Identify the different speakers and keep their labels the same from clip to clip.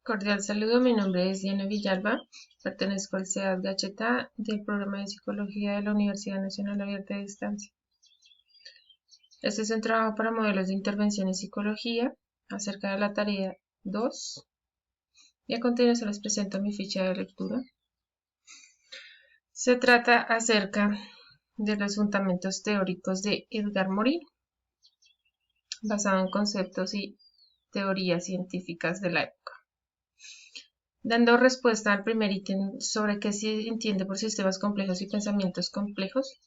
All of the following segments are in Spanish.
Speaker 1: Cordial saludo, mi nombre es Diana Villalba, pertenezco al CEAD Gacheta del Programa de Psicología de la Universidad Nacional Abierta de Distancia. Este es un trabajo para modelos de intervención en psicología acerca de la tarea 2 y a continuación les presento mi ficha de lectura. Se trata acerca de los fundamentos teóricos de Edgar Morin, basado en conceptos y teorías científicas de la época. Dando respuesta al primer ítem sobre qué se entiende por sistemas complejos y pensamientos complejos,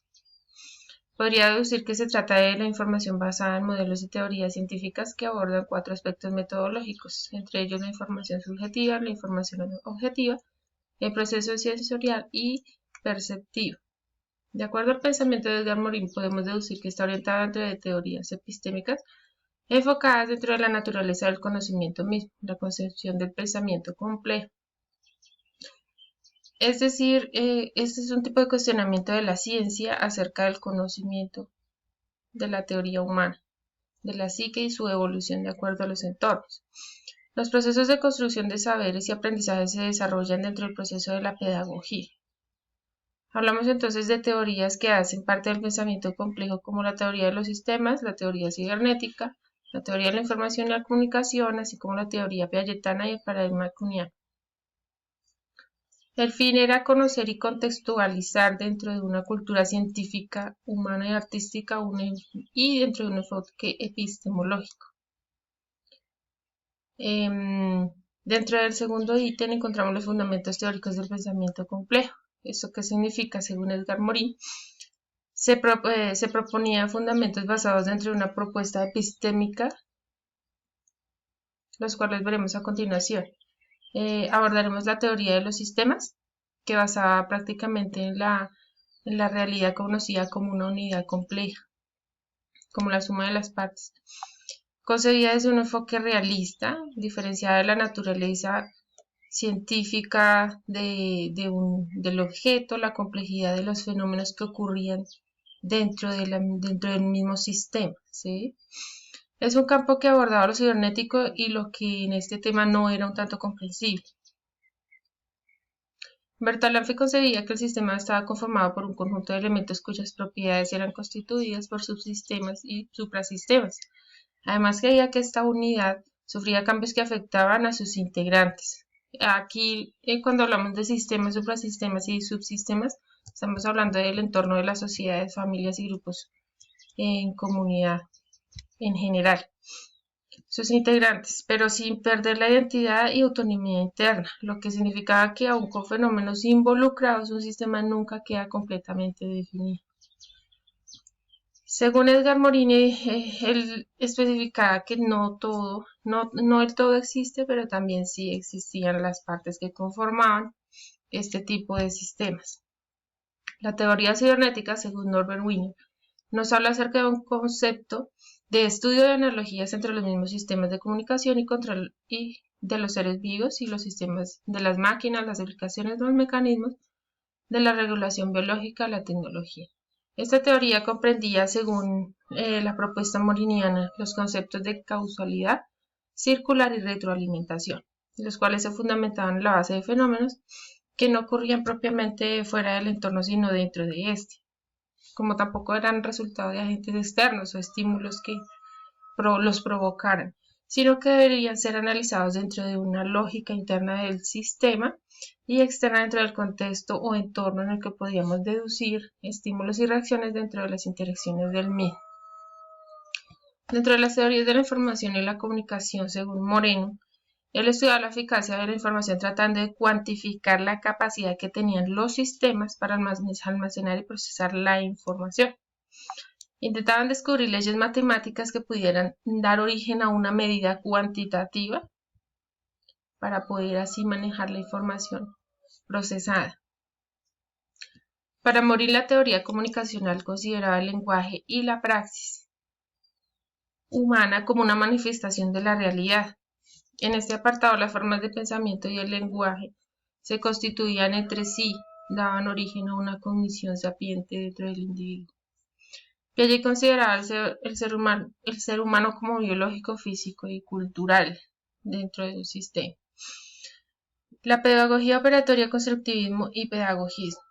Speaker 1: podría deducir que se trata de la información basada en modelos y teorías científicas que abordan 4 aspectos metodológicos, entre ellos la información subjetiva, la información objetiva, el proceso sensorial y perceptivo. De acuerdo al pensamiento de Edgar Morin, podemos deducir que está orientado entre teorías epistémicas enfocadas dentro de la naturaleza del conocimiento mismo, la concepción del pensamiento complejo. Es decir, este es un tipo de cuestionamiento de la ciencia acerca del conocimiento de la teoría humana, de la psique y su evolución de acuerdo a los entornos. Los procesos de construcción de saberes y aprendizaje se desarrollan dentro del proceso de la pedagogía. Hablamos entonces de teorías que hacen parte del pensamiento complejo como la teoría de los sistemas, la teoría cibernética, la teoría de la información y la comunicación, así como la teoría piagetana y el paradigma kuhniano. El fin era conocer y contextualizar dentro de una cultura científica, humana y artística y dentro de un enfoque epistemológico. Dentro del segundo ítem encontramos los fundamentos teóricos del pensamiento complejo. ¿Esto qué significa? Según Edgar Morin, se proponía fundamentos basados dentro de una propuesta epistémica, los cuales veremos a continuación. Abordaremos la teoría de los sistemas, que basaba prácticamente en la realidad conocida como una unidad compleja, como la suma de las partes, concebida desde un enfoque realista, diferenciada de la naturaleza científica del objeto, la complejidad de los fenómenos que ocurrían dentro del mismo sistema, ¿sí? Es un campo que abordaba lo cibernético y lo que en este tema no era un tanto comprensible. Bertalanffy concebía que el sistema estaba conformado por un conjunto de elementos cuyas propiedades eran constituidas por subsistemas y suprasistemas. Además, creía que esta unidad sufría cambios que afectaban a sus integrantes. Aquí, cuando hablamos de sistemas, suprasistemas y subsistemas, estamos hablando del entorno de las sociedades, familias y grupos en comunidad en general, sus integrantes, pero sin perder la identidad y autonomía interna, lo que significaba que aun con fenómenos involucrados, un sistema nunca queda completamente definido. Según Edgar Morin, él especificaba que no el todo existe, pero también sí existían las partes que conformaban este tipo de sistemas. La teoría cibernética, según Norbert Wiener, nos habla acerca de un concepto de estudio de analogías entre los mismos sistemas de comunicación y control de los seres vivos y los sistemas de las máquinas, las aplicaciones, los mecanismos de la regulación biológica, la tecnología. Esta teoría comprendía, según la propuesta moriniana, los conceptos de causalidad, circular y retroalimentación, los cuales se fundamentaban en la base de fenómenos que no ocurrían propiamente fuera del entorno, sino dentro de este, como tampoco eran resultado de agentes externos o estímulos que los provocaran, sino que deberían ser analizados dentro de una lógica interna del sistema y externa dentro del contexto o entorno en el que podíamos deducir estímulos y reacciones dentro de las interacciones del mismo. Dentro de las teorías de la información y la comunicación, según Moreno, él estudiaba la eficacia de la información tratando de cuantificar la capacidad que tenían los sistemas para almacenar y procesar la información. Intentaban descubrir leyes matemáticas que pudieran dar origen a una medida cuantitativa para poder así manejar la información procesada. Para Morin, la teoría comunicacional consideraba el lenguaje y la praxis humana como una manifestación de la realidad. En este apartado, las formas de pensamiento y el lenguaje se constituían entre sí, daban origen a una cognición sapiente dentro del individuo. Piaget consideraba el ser humano como biológico, físico y cultural dentro de un sistema. La pedagogía operatoria, constructivismo y pedagogismo.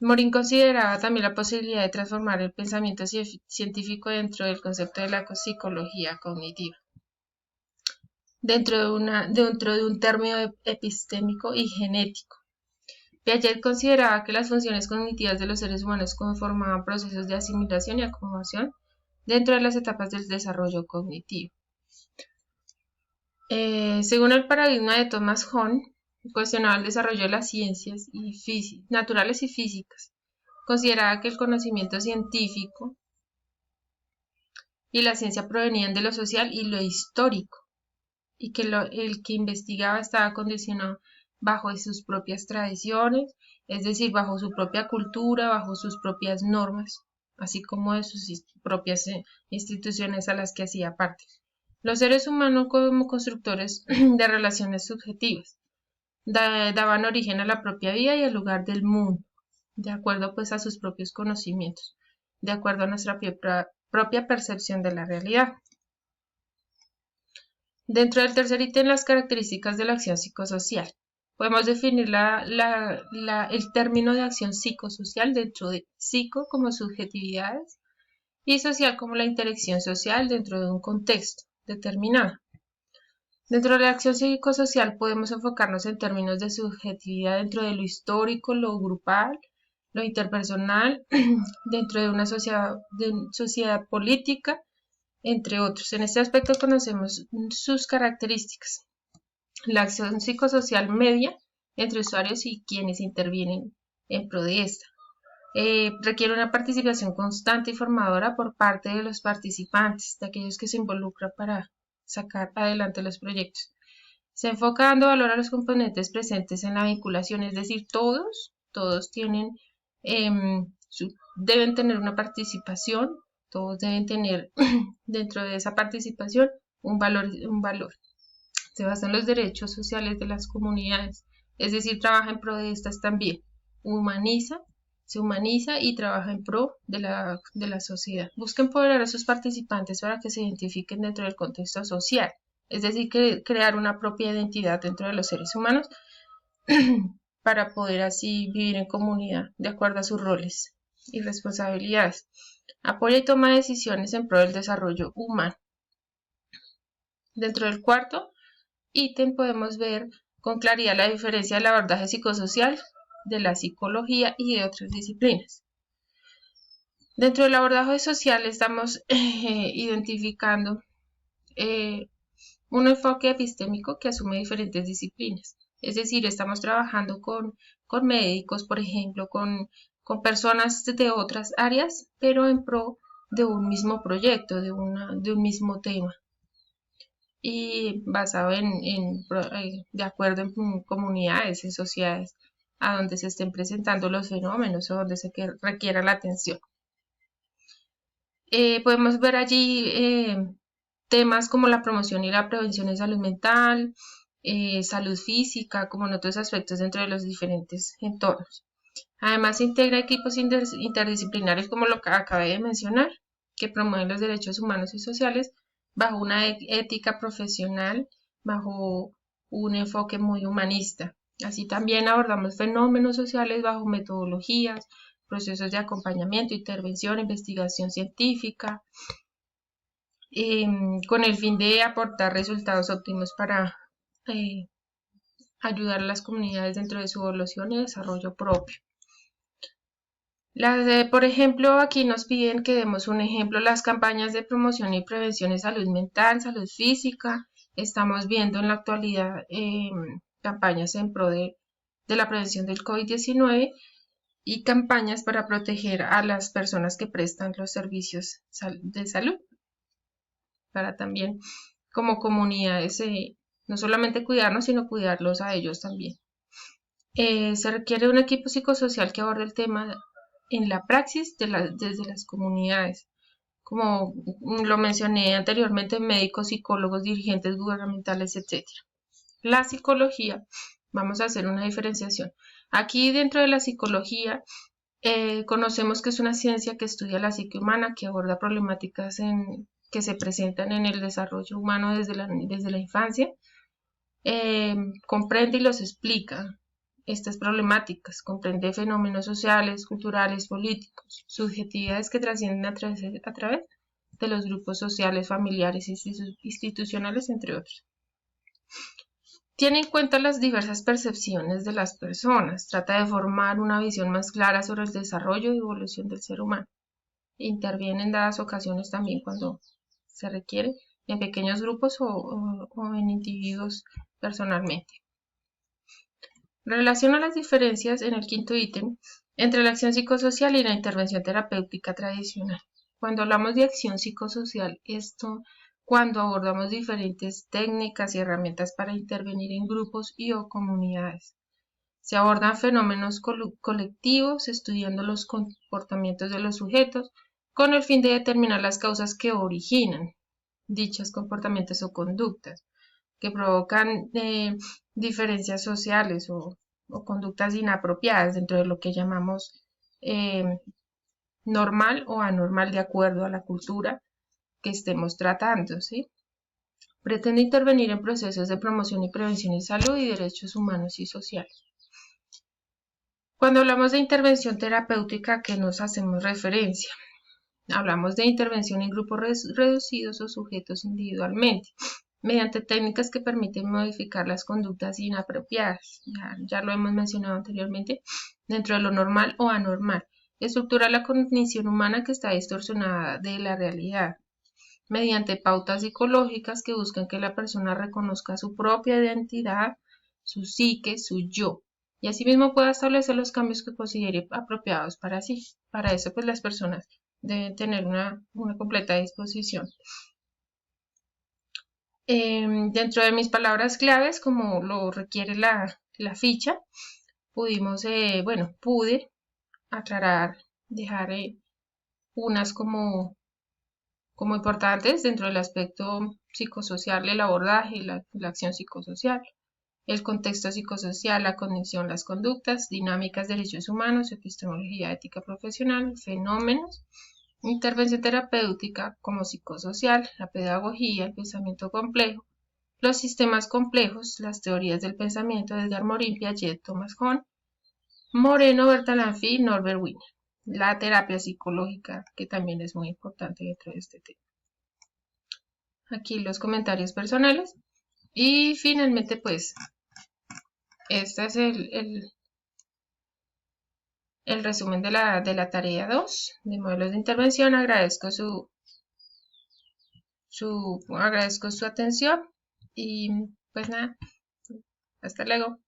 Speaker 1: Morin consideraba también la posibilidad de transformar el pensamiento científico dentro del concepto de la psicología cognitiva, dentro de un término epistémico y genético. Piaget consideraba que las funciones cognitivas de los seres humanos conformaban procesos de asimilación y acomodación dentro de las etapas del desarrollo cognitivo. Según el paradigma de Thomas Kuhn, cuestionaba el desarrollo de las ciencias naturales y físicas. Consideraba que el conocimiento científico y la ciencia provenían de lo social y lo histórico, y que el que investigaba estaba condicionado bajo sus propias tradiciones, es decir, bajo su propia cultura, bajo sus propias normas, así como de sus propias instituciones a las que hacía parte. Los seres humanos como constructores de relaciones subjetivas daban origen a la propia vida y al lugar del mundo, de acuerdo pues a sus propios conocimientos, de acuerdo a nuestra propia percepción de la realidad. Dentro del tercer ítem, las características de la acción psicosocial. Podemos definir el término de acción psicosocial dentro de psico como subjetividades y social como la interacción social dentro de un contexto determinado. Dentro de la acción psicosocial podemos enfocarnos en términos de subjetividad dentro de lo histórico, lo grupal, lo interpersonal, dentro de una sociedad política, entre otros. En este aspecto conocemos sus características. La acción psicosocial media entre usuarios y quienes intervienen en pro de esta. Requiere una participación constante y formadora por parte de los participantes, de aquellos que se involucran para sacar adelante los proyectos. Se enfoca dando valor a los componentes presentes en la vinculación, es decir, todos tienen, deben tener una participación, todos deben tener dentro de esa participación un valor. Se basa en los derechos sociales de las comunidades, es decir, trabaja en pro de estas también. Se humaniza y trabaja en pro de la sociedad. Busca empoderar a sus participantes para que se identifiquen dentro del contexto social, es decir, crear una propia identidad dentro de los seres humanos para poder así vivir en comunidad de acuerdo a sus roles y responsabilidades. Apoya y toma decisiones en pro del desarrollo humano. Dentro del cuarto ítem podemos ver con claridad la diferencia del abordaje psicosocial, de la psicología y de otras disciplinas. Dentro del abordaje social estamos identificando un enfoque epistémico que asume diferentes disciplinas. Es decir, estamos trabajando con médicos, por ejemplo, con personas de otras áreas, pero en pro de un mismo proyecto, de un mismo tema. Y basado de acuerdo en comunidades, en sociedades, a donde se estén presentando los fenómenos o donde se requiera la atención. Podemos ver allí temas como la promoción y la prevención de salud mental, salud física, como en otros aspectos dentro de los diferentes entornos. Además, se integra equipos interdisciplinarios, como lo que acabé de mencionar, que promueven los derechos humanos y sociales bajo una ética profesional, bajo un enfoque muy humanista. Así también abordamos fenómenos sociales bajo metodologías, procesos de acompañamiento, intervención, investigación científica, con el fin de aportar resultados óptimos para ayudar a las comunidades dentro de su evolución y desarrollo propio. Por ejemplo, aquí nos piden que demos un ejemplo, las campañas de promoción y prevención de salud mental, salud física. Estamos viendo en la actualidad campañas en pro de la prevención del COVID-19 y campañas para proteger a las personas que prestan los servicios de salud, para también como comunidades no solamente cuidarnos, sino cuidarlos a ellos también. Se requiere un equipo psicosocial que aborde el tema en la praxis desde las comunidades, como lo mencioné anteriormente, médicos, psicólogos, dirigentes gubernamentales, etc. La psicología, vamos a hacer una diferenciación. Aquí dentro de la psicología conocemos que es una ciencia que estudia la psique humana, que aborda problemáticas que se presentan en el desarrollo humano desde la infancia, comprende y los explica estas problemáticas, comprende fenómenos sociales, culturales, políticos, subjetividades que trascienden a través de los grupos sociales, familiares e institucionales, entre otros. Tiene en cuenta las diversas percepciones de las personas, trata de formar una visión más clara sobre el desarrollo y evolución del ser humano. Interviene en dadas ocasiones también cuando se requiere, en pequeños grupos o en individuos personalmente. Relaciona las diferencias en el quinto ítem entre la acción psicosocial y la intervención terapéutica tradicional. Cuando hablamos de acción psicosocial, esto cuando abordamos diferentes técnicas y herramientas para intervenir en grupos y o comunidades. Se abordan fenómenos colectivos, estudiando los comportamientos de los sujetos, con el fin de determinar las causas que originan dichos comportamientos o conductas, que provocan diferencias sociales o conductas inapropiadas dentro de lo que llamamos normal o anormal de acuerdo a la cultura que estemos tratando, ¿sí? Pretende intervenir en procesos de promoción y prevención de salud y derechos humanos y sociales. Cuando hablamos de intervención terapéutica, ¿a qué nos hacemos referencia? Hablamos de intervención en grupos reducidos o sujetos individualmente, mediante técnicas que permiten modificar las conductas inapropiadas. Ya lo hemos mencionado anteriormente, dentro de lo normal o anormal. Estructura la cognición humana que está distorsionada de la realidad, mediante pautas psicológicas que buscan que la persona reconozca su propia identidad, su psique, su yo, y asimismo pueda establecer los cambios que considere apropiados para sí. Para eso, pues las personas deben tener una completa disposición. Dentro de mis palabras claves, como lo requiere la ficha, pude aclarar, dejar unas como importantes dentro del aspecto psicosocial, el abordaje, la acción psicosocial, el contexto psicosocial, la cognición, las conductas, dinámicas, derechos humanos, epistemología, ética profesional, fenómenos, intervención terapéutica como psicosocial, la pedagogía, el pensamiento complejo, los sistemas complejos, las teorías del pensamiento de Edgar Morin, Piaget, Thomas Kuhn, Moreno, Bertalanffy, Norbert Wiener. La terapia psicológica, que también es muy importante dentro de este tema. Aquí los comentarios personales. Y finalmente, pues, este es el resumen de la tarea 2 de modelos de intervención. Agradezco su atención y pues nada, hasta luego.